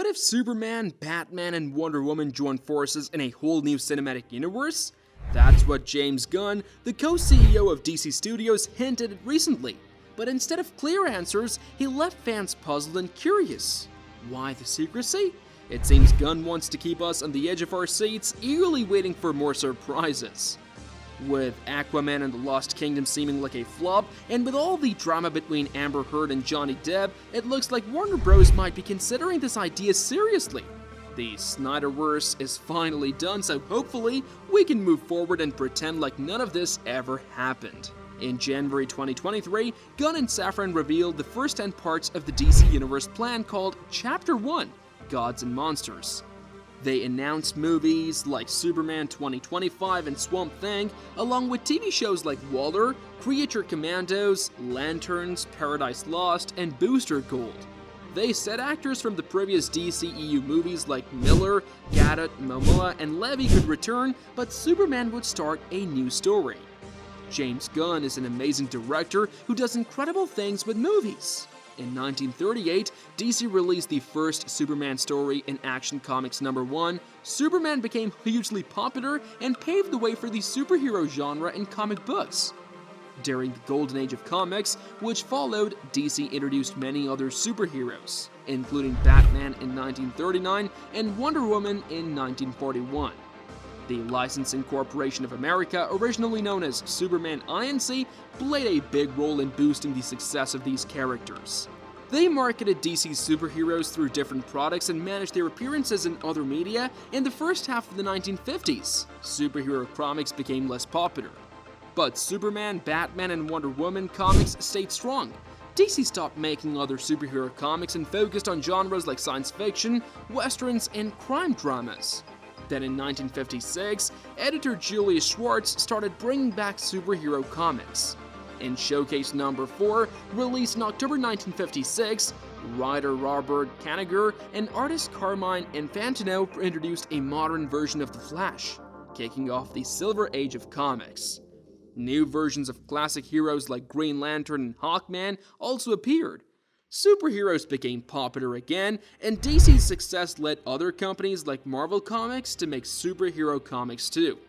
if Superman, Batman, and Wonder Woman join forces in a whole new cinematic universe? That's what James Gunn, the co-CEO of DC Studios, hinted at recently. But instead of clear answers, he left fans puzzled and curious. Why the secrecy? It seems Gunn wants to keep us on the edge of our seats, eagerly waiting for more surprises. With Aquaman and the Lost Kingdom seeming like a flop, and with all the drama between Amber Heard and Johnny Depp, it looks like Warner Bros. Might be considering this idea seriously. The Snyderverse is finally done, so hopefully we can move forward and pretend like none of this ever happened. In January 2023, Gunn and Safran revealed the first 10 parts of the DC Universe plan called Chapter 1, Gods and Monsters. They announced movies like Superman 2025 and Swamp Thing, along with TV shows like Waller, Creature Commandos, Lanterns, Paradise Lost, and Booster Gold. They said actors from the previous DCEU movies like Miller, Gadot, Momoa, and Levy could return, but Superman would start a new story. James Gunn is an amazing director who does incredible things with movies. In 1938, DC released the first Superman story in Action Comics #1. Superman became hugely popular and paved the way for the superhero genre in comic books. During the golden age of comics, which followed, DC introduced many other superheroes, including Batman in 1939 and Wonder Woman in 1941. The Licensing Corporation of America, originally known as Superman Inc., played a big role in boosting the success of these characters. They marketed DC's superheroes through different products and managed their appearances in other media. In the first half of the 1950s, superhero comics became less popular. But Superman, Batman, and Wonder Woman comics stayed strong. DC stopped making other superhero comics and focused on genres like science fiction, westerns, and crime dramas. Then in 1956, editor Julius Schwartz started bringing back superhero comics. In Showcase number 4, released in October 1956, writer Robert Kanigher and artist Carmine Infantino introduced a modern version of The Flash, kicking off the Silver Age of comics. New versions of classic heroes like Green Lantern and Hawkman also appeared. Superheroes became popular again, and DC's success led other companies like Marvel Comics to make superhero comics too.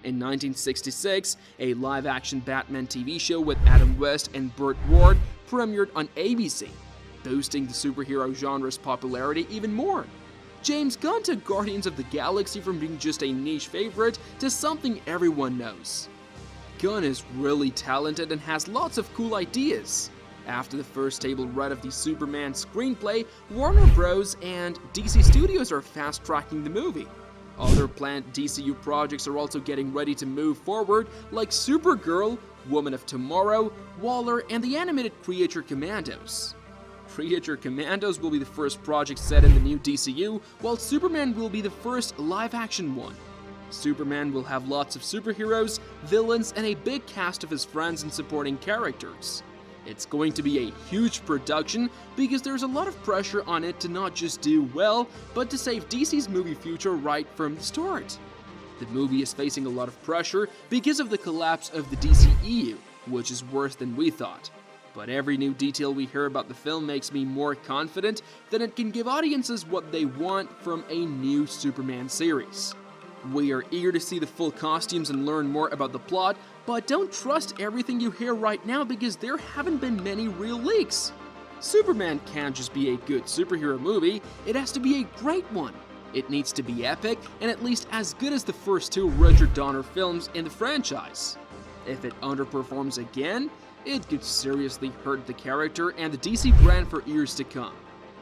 In 1966, a live-action Batman TV show with Adam West and Burt Ward premiered on ABC, boosting the superhero genre's popularity even more. James Gunn took Guardians of the Galaxy from being just a niche favorite to something everyone knows. Gunn is really talented and has lots of cool ideas. After the first table read of the Superman screenplay, Warner Bros. And DC Studios are fast-tracking the movie. Other planned DCU projects are also getting ready to move forward, like Supergirl, Woman of Tomorrow, Waller, and the animated Creature Commandos. Creature Commandos will be the first project set in the new DCU, while Superman will be the first live-action one. Superman will have lots of superheroes, villains, and a big cast of his friends and supporting characters. It's going to be a huge production because there's a lot of pressure on it to not just do well, but to save DC's movie future right from the start. The movie is facing a lot of pressure because of the collapse of the DCEU, which is worse than we thought. But every new detail we hear about the film makes me more confident that it can give audiences what they want from a new Superman series. We are eager to see the full costumes and learn more about the plot, but don't trust everything you hear right now because there haven't been many real leaks. Superman can't just be a good superhero movie, it has to be a great one. It needs to be epic and at least as good as the first 2 Richard Donner films in the franchise. If it underperforms again, it could seriously hurt the character and the DC brand for years to come.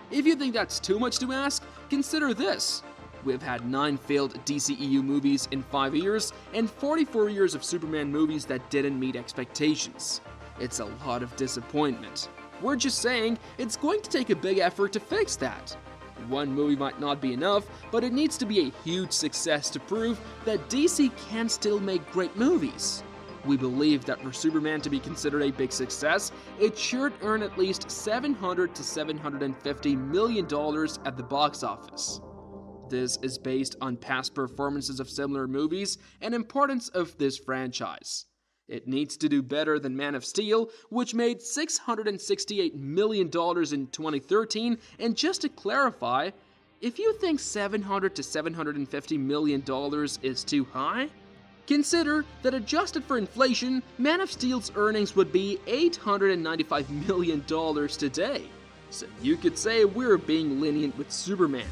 If you think that's too much to ask, consider this. We've had 9 failed DCEU movies in 5 years, and 44 years of Superman movies that didn't meet expectations. It's a lot of disappointment. We're just saying, it's going to take a big effort to fix that. One movie might not be enough, but it needs to be a huge success to prove that DC can still make great movies. We believe that for Superman to be considered a big success, it should earn at least $700 to $750 million at the box office. This is based on past performances of similar movies and importance of this franchise. It needs to do better than Man of Steel, which made $668 million in 2013, and just to clarify, If you think $700 to $750 million is too high, consider that adjusted for inflation, Man of Steel's earnings would be $895 million today. So you could say we're being lenient with Superman.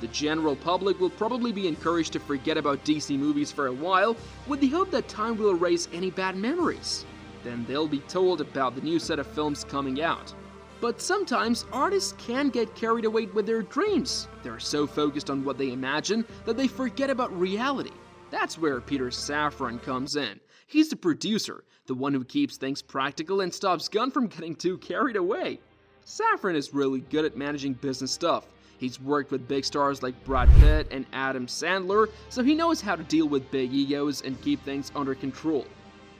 The general public will probably be encouraged to forget about DC movies for a while, with the hope that time will erase any bad memories. Then they'll be told about the new set of films coming out. But sometimes artists can get carried away with their dreams. They're so focused on what they imagine that they forget about reality. That's where Peter Safran comes in. He's the producer, the one who keeps things practical and stops Gunn from getting too carried away. Safran is really good at managing business stuff. He's worked with big stars like Brad Pitt and Adam Sandler, so he knows how to deal with big egos and keep things under control.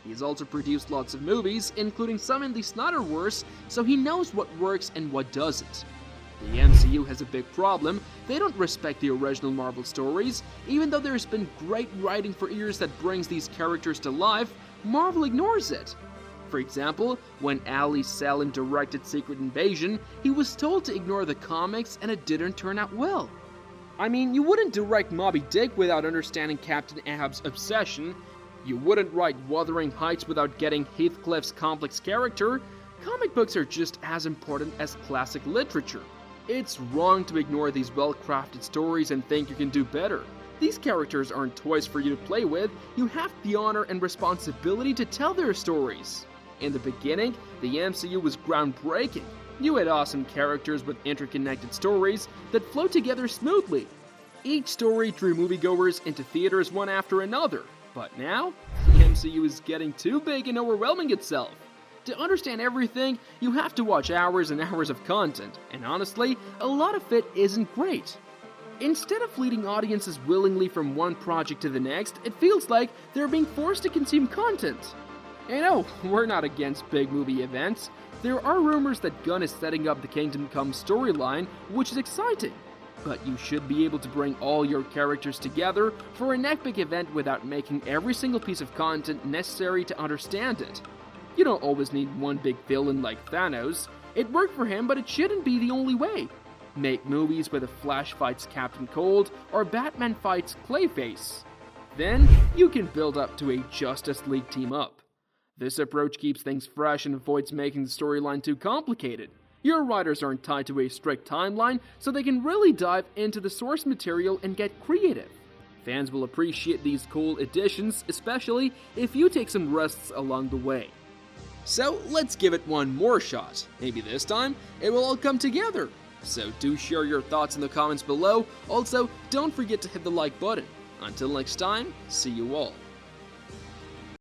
He's also produced lots of movies, including some in the Snyderverse, so he knows what works and what doesn't. The MCU has a big problem. They don't respect the original Marvel stories. Even though there's been great writing for years that brings these characters to life, Marvel ignores it. For example, when Ali Salim directed Secret Invasion, he was told to ignore the comics and it didn't turn out well. I mean, you wouldn't direct Moby Dick without understanding Captain Ahab's obsession. You wouldn't write Wuthering Heights without getting Heathcliff's complex character. Comic books are just as important as classic literature. It's wrong to ignore these well-crafted stories and think you can do better. These characters aren't toys for you to play with. You have the honor and responsibility to tell their stories. In the beginning, the MCU was groundbreaking. You had awesome characters with interconnected stories that flow together smoothly. Each story drew moviegoers into theaters one after another. But now, the MCU is getting too big and overwhelming itself. To understand everything, you have to watch hours and hours of content, and honestly, a lot of it isn't great. Instead of leading audiences willingly from one project to the next, it feels like they're being forced to consume content. And no, we're not against big movie events. There are rumors that Gunn is setting up the Kingdom Come storyline, which is exciting. But you should be able to bring all your characters together for an epic event without making every single piece of content necessary to understand it. You don't always need one big villain like Thanos. It worked for him, but it shouldn't be the only way. Make movies where the Flash fights Captain Cold or Batman fights Clayface. Then you can build up to a Justice League team-up. This approach keeps things fresh and avoids making the storyline too complicated. Your writers aren't tied to a strict timeline, so they can really dive into the source material and get creative. Fans will appreciate these cool additions, especially if you take some risks along the way. So let's give it one more shot. Maybe this time, it will all come together. So do share your thoughts in the comments below. Also, don't forget to hit the like button. Until next time, see you all.